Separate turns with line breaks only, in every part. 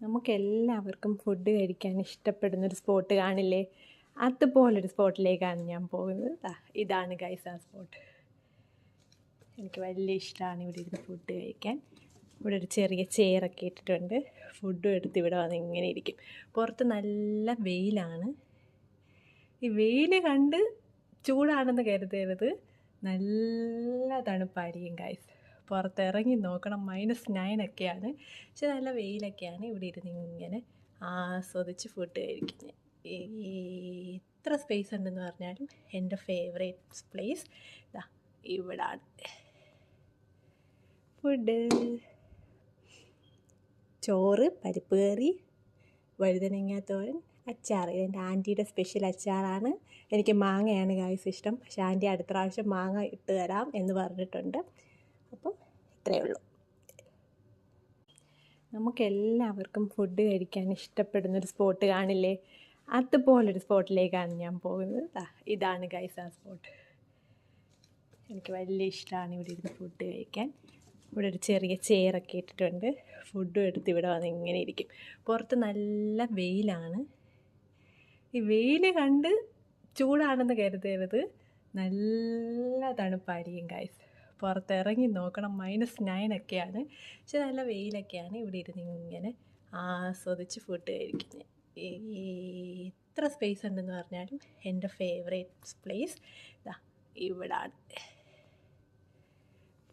നമുക്കെല്ലാവർക്കും ഫുഡ് കഴിക്കാൻ ഇഷ്ടപ്പെടുന്നൊരു സ്പോട്ട് കാണില്ലേ? അതുപോലൊരു സ്പോട്ടിലേക്കാണ് ഞാൻ പോകുന്നത്. ഇതാണ് ഗൈസ് ആ സ്പോട്ട്. എനിക്ക് വലിയ ഇഷ്ടമാണ് ഇവിടെ ഇരുന്ന് ഫുഡ് കഴിക്കാൻ. ഇവിടെ ഒരു ചെറിയ ചെയറൊക്കെ ഇട്ടിട്ടുണ്ട്. ഫുഡും എടുത്ത് ഇവിടെ വന്ന് ഇങ്ങനെ ഇരിക്കും. പുറത്ത് നല്ല വെയിലാണ്. ഈ വെയിൽ കണ്ട് ചൂടാണെന്ന് കരുതരുത്, നല്ല തണുപ്പായിരിക്കും ഗൈസ്. പുറത്തിറങ്ങി നോക്കണം, -9 ഒക്കെയാണ്. പക്ഷെ നല്ല വെയിലൊക്കെയാണ്. ഇവിടെ ഇരുന്ന് ഇങ്ങനെ ആസ്വദിച്ച് ഫുഡ് കഴിക്കുന്നത്. എത്ര സ്പേസ് ഉണ്ടെന്ന് പറഞ്ഞാലും എൻ്റെ ഫേവറേറ്റ് പ്ലേസ് ഇവിടാണ്. ഫുഡ് ചോറ്, പരിപ്പ് കറി, വഴുതനങ്ങാത്തോരൻ, അച്ചാർ. ഇതെൻ്റെ ആൻറ്റിയുടെ സ്പെഷ്യൽ അച്ചാറാണ്. എനിക്ക് മാങ്ങയാണ് ഗൈസ് ഇഷ്ടം. പക്ഷേ ആൻറ്റി അടുത്ത പ്രാവശ്യം മാങ്ങ ഇട്ട് തരാം എന്ന് പറഞ്ഞിട്ടുണ്ട്. അപ്പം ഇത്രയേ ഉള്ളൂ. നമുക്കെല്ലാവർക്കും ഫുഡ് കഴിക്കാൻ ഇഷ്ടപ്പെടുന്നൊരു സ്പോട്ട് കാണില്ലേ? അതുപോലൊരു സ്പോട്ടിലേക്കാണ് ഞാൻ പോകുന്നത്. ഇതാണ് ഗൈസ് ആ സ്പോട്ട്. എനിക്ക് വലിയ ഇഷ്ടമാണ് ഇവിടെ ഇരുന്ന് ഫുഡ് കഴിക്കാൻ. ഇവിടെ ഒരു ചെറിയ ചെയറൊക്കെ ഇട്ടിട്ടുണ്ട്. ഫുഡും എടുത്ത് ഇവിടെ വന്ന് ഇങ്ങനെ ഇരിക്കും. പുറത്ത് നല്ല വെയിലാണ്. ഈ വെയിൽ കണ്ട് ചൂടാണെന്ന് കരുതരുത്, നല്ല തണുപ്പായിരിക്കും ഗൈസ്. പുറത്തിറങ്ങി നോക്കണം, -9 ഒക്കെയാണ്. പക്ഷെ നല്ല വെയിലൊക്കെയാണ്. ഇവിടെ ഇരുന്ന് ഇങ്ങനെ ആസ്വദിച്ച് ഫുഡ് കഴിക്കുന്നത്. എത്ര സ്പേസ് ഉണ്ടെന്ന് പറഞ്ഞാലും എൻ്റെ ഫേവറേറ്റ് പ്ലേസ് ഇവിടാണ്.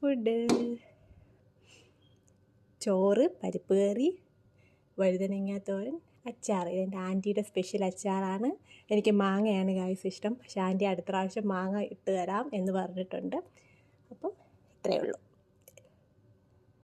ഫുഡ് ചോറ്, പരിപ്പ് കറി, വഴുതനങ്ങാത്തോരൻ, അച്ചാർ. ഇതെൻ്റെ ആൻറ്റിയുടെ സ്പെഷ്യൽ അച്ചാറാണ്. എനിക്ക് മാങ്ങയാണ് ഗൈസ് ഇഷ്ടം. പക്ഷേ ആൻറ്റി അടുത്ത പ്രാവശ്യം മാങ്ങ ഇട്ട് തരാം എന്ന് പറഞ്ഞിട്ടുണ്ട്. അപ്പം ഇത്രയേ ഉള്ളൂ.